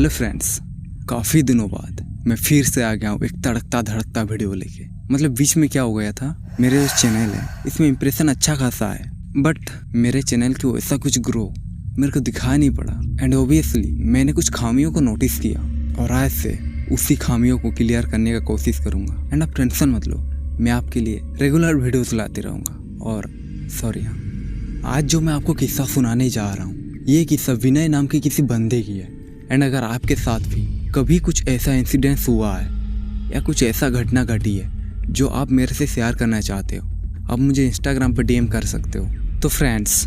Hello friends, काफ़ी दिनों बाद मैं फिर से आ गया हूँ एक तड़कता धड़कता वीडियो लेके। मतलब बीच में क्या हो गया था, मेरे जो चैनल है इसमें इंप्रेशन अच्छा खासा है, बट मेरे चैनल की वैसा कुछ ग्रो मेरे को दिखा नहीं पड़ा। एंड ओबियसली मैंने कुछ खामियों को नोटिस किया और आज से उसी खामियों को क्लियर करने का कोशिश करूँगा। एंड आप टेंशन मत लो, मैं आपके लिए रेगुलर वीडियोस लाते रहूँगा। और सॉरी हाँ, आज जो मैं आपको किस्सा सुनाने जा रहा हूँ ये किस्सा विनय नाम के किसी बंदे की है। एंड अगर आपके साथ भी कभी कुछ ऐसा इंसिडेंस हुआ है या कुछ ऐसा घटना घटी है जो आप मेरे से शेयर करना चाहते हो, आप मुझे इंस्टाग्राम पर डीएम कर सकते हो। तो फ्रेंड्स,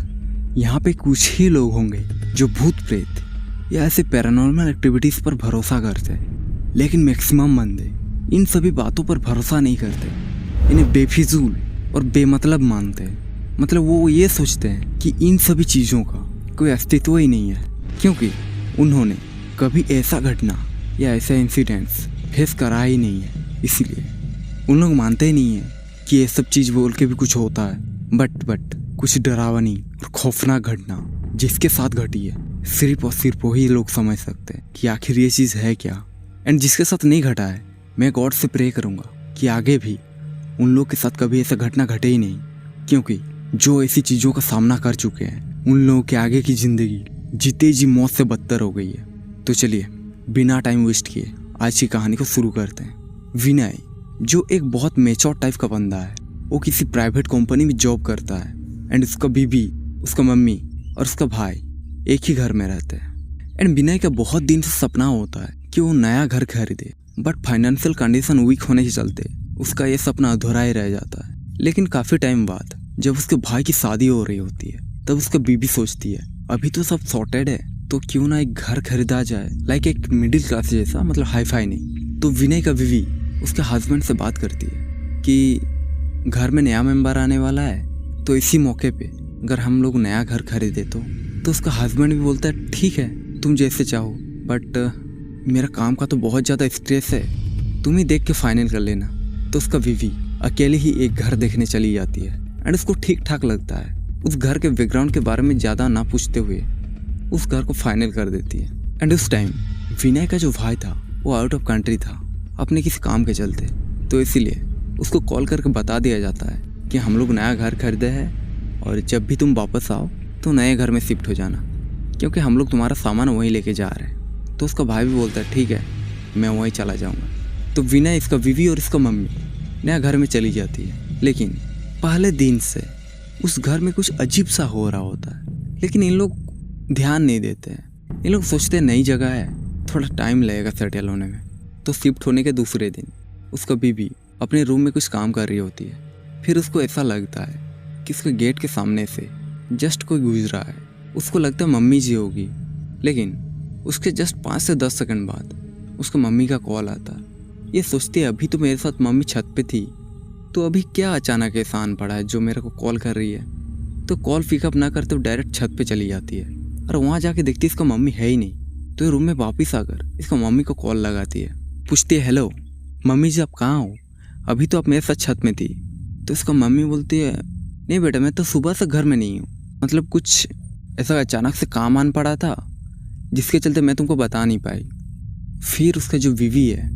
यहाँ पे कुछ ही लोग होंगे जो भूत प्रेत या ऐसे पैरानॉर्मल एक्टिविटीज़ पर भरोसा करते हैं, लेकिन मैक्सिमम बंदे इन सभी बातों पर भरोसा नहीं करते, इन्हें बेफिजूल और बेमतलब मानते हैं। मतलब वो ये सोचते हैं कि इन सभी चीज़ों का कोई अस्तित्व ही नहीं है, क्योंकि उन्होंने कभी ऐसा घटना या ऐसा इंसिडेंट्स फेस करा ही नहीं है। इसीलिए उन लोग मानते ही नहीं है कि ये सब चीज़ बोल के भी कुछ होता है। बट कुछ डरावनी और खौफनाक घटना जिसके साथ घटी है सिर्फ और सिर्फ वही लोग समझ सकते हैं कि आखिर ये चीज़ है क्या। एंड जिसके साथ नहीं घटा है, मैं गॉड से प्रे करूँगा कि आगे भी उन लोग के साथ कभी ऐसा घटना घटे ही नहीं, क्योंकि जो ऐसी चीज़ों का सामना कर चुके हैं उन लोगों के आगे की ज़िंदगी जीते जी मौत से बदतर हो गई है। तो चलिए बिना टाइम वेस्ट किए आज की कहानी को शुरू करते हैं। विनय जो एक बहुत मैच्योर टाइप का बंदा है, वो किसी प्राइवेट कंपनी में जॉब करता है। एंड उसका बीबी, उसका मम्मी और उसका भाई एक ही घर में रहते हैं। एंड विनय का बहुत दिन से सपना होता है कि वो नया घर खरीदे, बट फाइनेंशियल कंडीशन वीक होने के चलते उसका ये सपना अधूरा ही रह जाता है। लेकिन काफ़ी टाइम बाद जब उसके भाई की शादी हो रही होती है, तब उसका बीबी सोचती है अभी तो सब सॉर्टेड है, तो क्यों ना एक घर खरीदा जाए, लाइक एक मिडिल क्लास जैसा, मतलब हाई फाई नहीं। तो विनय का बीवी उसके हस्बैंड से बात करती है कि घर में नया मेंबर आने वाला है, तो इसी मौके पे अगर हम लोग नया घर खरीदे तो उसका हस्बैंड भी बोलता है ठीक है तुम जैसे चाहो, बट मेरा काम का तो बहुत ज़्यादा स्ट्रेस है, तुम ही देख के फाइनल कर लेना। तो उसका बीवी अकेले ही एक घर देखने चली जाती है। एंड उसको ठीक ठाक लगता है, उस घर के बैकग्राउंड के बारे में ज़्यादा ना पूछते हुए उस घर को फाइनल कर देती है। एंड उस टाइम विनय का जो भाई था वो आउट ऑफ कंट्री था अपने किसी काम के चलते, तो इसीलिए उसको कॉल करके बता दिया जाता है कि हम लोग नया घर खरीदे हैं और जब भी तुम वापस आओ तो नए घर में शिफ्ट हो जाना, क्योंकि हम लोग तुम्हारा सामान वहीं लेके जा रहे हैं। तो उसका भाई भी बोलता है ठीक है मैं वहीं चला जाऊँगा। तो विनय, इसका बीवी और इसका मम्मी नया घर में चली जाती है। लेकिन पहले दिन से उस घर में कुछ अजीब सा हो रहा होता है, लेकिन इन लोग ध्यान नहीं देते हैं। इन लोग सोचते हैं नई जगह है, थोड़ा टाइम लगेगा सेटल होने में। तो शिफ्ट होने के दूसरे दिन उसका बीबी अपने रूम में कुछ काम कर रही होती है। फिर उसको ऐसा लगता है कि उसके गेट के सामने से जस्ट कोई गुजरा है। उसको लगता है मम्मी जी होगी, लेकिन उसके जस्ट 5 से 10 सेकंड बाद उसको मम्मी का कॉल आता है। ये सोचती है अभी तो मेरे साथ मम्मी छत पे थी, तो अभी क्या अचानक एहसान पड़ा है जो मेरे को कॉल कर रही है। तो कॉल पिकअप ना करते तो डायरेक्ट छत पे चली जाती है और वहाँ जाके देखती है इसका मम्मी है ही नहीं। तो रूम में वापस आकर इसका मम्मी को कॉल लगाती है, पूछती है हेलो मम्मी जी आप कहाँ हो, अभी तो आप मेरे साथ छत में थी। तो इसका मम्मी बोलती है नहीं बेटा मैं तो सुबह से घर में नहीं हूँ, मतलब कुछ ऐसा अचानक से काम आन पड़ा था जिसके चलते मैं तुमको बता नहीं पाई। फिर उसका जो बीवी है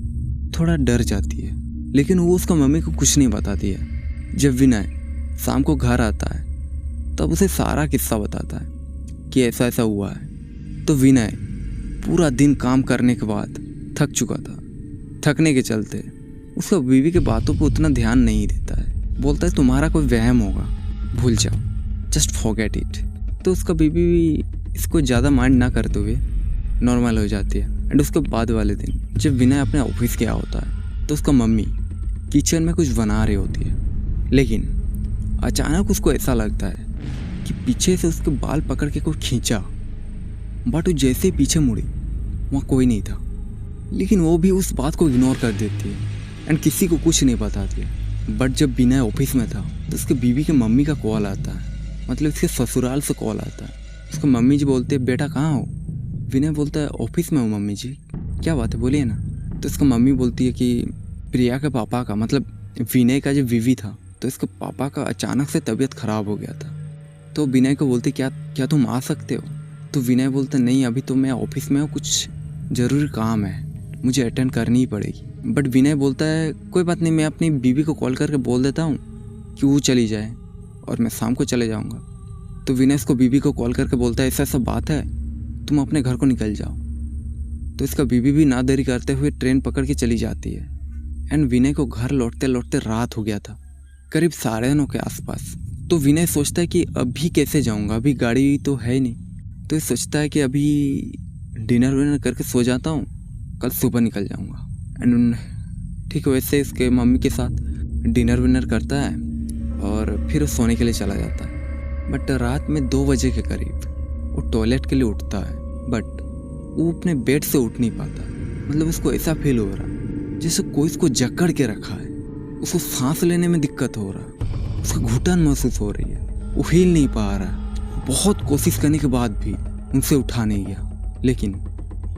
थोड़ा डर जाती है, लेकिन वो उसका मम्मी को कुछ नहीं बताती है। जब विनय शाम को घर आता है तब उसे सारा किस्सा बताता है कि ऐसा ऐसा हुआ है। तो विनय पूरा दिन काम करने के बाद थक चुका था, थकने के चलते उसका बीवी के बातों पर उतना ध्यान नहीं देता है। बोलता है तुम्हारा कोई वहम होगा, भूल जाओ, जस्ट फॉरगेट इट। तो उसका बीवी भी इसको ज़्यादा माइंड ना करते हुए नॉर्मल हो जाती है। एंड उसके बाद वाले दिन जब विनय अपने ऑफिस गया होता है तो उसका मम्मी किचन में कुछ बना रही होती है, लेकिन अचानक उसको ऐसा लगता है कि पीछे से उसके बाल पकड़ के कोई खींचा, बट वो जैसे पीछे मुड़ी वहाँ कोई नहीं था। लेकिन वो भी उस बात को इग्नोर कर देती है एंड किसी को कुछ नहीं बताती है। बट जब विनय ऑफिस में था तो उसके बीवी के मम्मी का कॉल आता है, मतलब इसके ससुराल से कॉल आता है। उसका मम्मी जी बोलते हैं बेटा कहाँ हो। विनय बोलता है ऑफिस में हूँ मम्मी जी, क्या बात है बोलिए ना। तो उसका मम्मी बोलती है कि प्रिया के पापा का, मतलब विनय का जो बीवी था, तो इसके पापा का अचानक से तबीयत खराब हो गया था। तो विनय को बोलते क्या तुम आ सकते हो। तो विनय बोलता नहीं अभी तो मैं ऑफिस में हूँ, कुछ ज़रूरी काम है, मुझे अटेंड करनी ही पड़ेगी। बट विनय बोलता है कोई बात नहीं, मैं अपनी बीवी को कॉल करके बोल देता हूँ कि वो चली जाए और मैं शाम को चले जाऊँगा। तो विनय इसको बीवी को कॉल करके बोलता है ऐसा ऐसा बात है, तुम अपने घर को निकल जाओ। तो इसका बीवी भी ना देरी करते हुए ट्रेन पकड़ के चली जाती है। एंड विनय को घर लौटते लौटते रात हो गया था, करीब 9:30 के आसपास। तो विनय सोचता है कि अभी कैसे जाऊँगा, अभी गाड़ी तो है ही नहीं। तो ये सोचता है कि अभी डिनर विनर करके सो जाता हूँ, कल सुबह निकल जाऊँगा। एंड ठीक वैसे इसके मम्मी के साथ डिनर विनर करता है और फिर वो सोने के लिए चला जाता है। बट रात में 2 बजे के करीब वो टॉयलेट के लिए उठता है, बट वो अपने बेड से उठ नहीं पाता। मतलब उसको ऐसा फील हो रहा जैसे कोई उसको जकड़ के रखा है। उसको सांस लेने में दिक्कत हो रहा, उसको घुटन महसूस हो रही है, वो हिल नहीं पा रहा। बहुत कोशिश करने के बाद भी उनसे उठा नहीं गया। लेकिन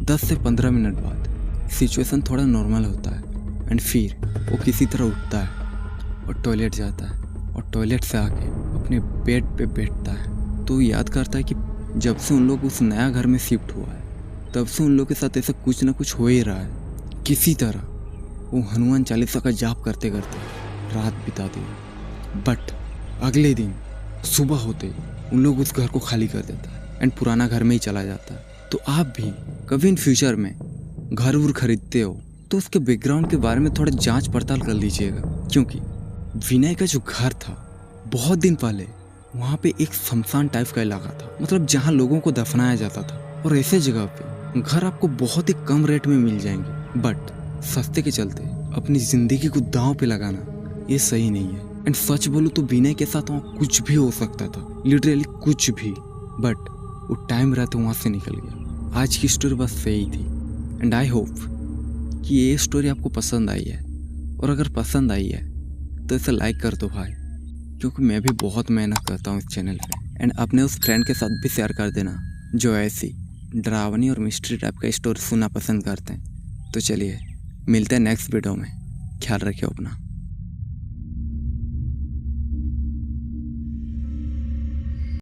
10 से 15 मिनट बाद सिचुएशन थोड़ा नॉर्मल होता है एंड फिर वो किसी तरह उठता है और टॉयलेट जाता है और टॉयलेट से आके अपने बेड पे बैठता है। तो याद करता है कि जब से उन लोग उस नया घर में शिफ्ट हुआ है तब से उन लोग के साथ ऐसा कुछ ना कुछ हो ही रहा है। किसी तरह वो हनुमान चालीसा का जाप करते करते रात बिता दी। बट अगले दिन सुबह होते उन लोग उस घर को खाली कर देता है एंड पुराना घर में ही चला जाता है। तो आप भी कभी इन फ्यूचर में घर उर खरीदते हो तो उसके बैकग्राउंड के बारे में थोड़ा जांच पड़ताल कर लीजिएगा, क्योंकि विनय का जो घर था बहुत दिन पहले वहाँ पे एक शमशान टाइप का इलाका था, मतलब जहाँ लोगों को दफनाया जाता था। और ऐसे जगह पे घर आपको बहुत ही कम रेट में मिल जाएंगे, बट सस्ते के चलते अपनी जिंदगी को दांव पे लगाना ये सही नहीं है। एंड सच बोलूं तो विनय के साथ वहाँ कुछ भी हो सकता था, लिटरली कुछ भी। बट वो टाइम रहते वहाँ से निकल गया। आज की स्टोरी बस सही थी एंड आई होप कि ये स्टोरी आपको पसंद आई है। और अगर पसंद आई है तो इसे लाइक कर दो भाई, क्योंकि मैं भी बहुत मेहनत करता हूँ इस चैनल पे। एंड अपने उस फ्रेंड के साथ भी शेयर कर देना जो ऐसी डरावनी और मिस्ट्री टाइप का स्टोरी सुनना पसंद करते हैं। तो चलिए मिलते हैं नेक्स्ट वीडियो में। ख्याल रखिए अपना।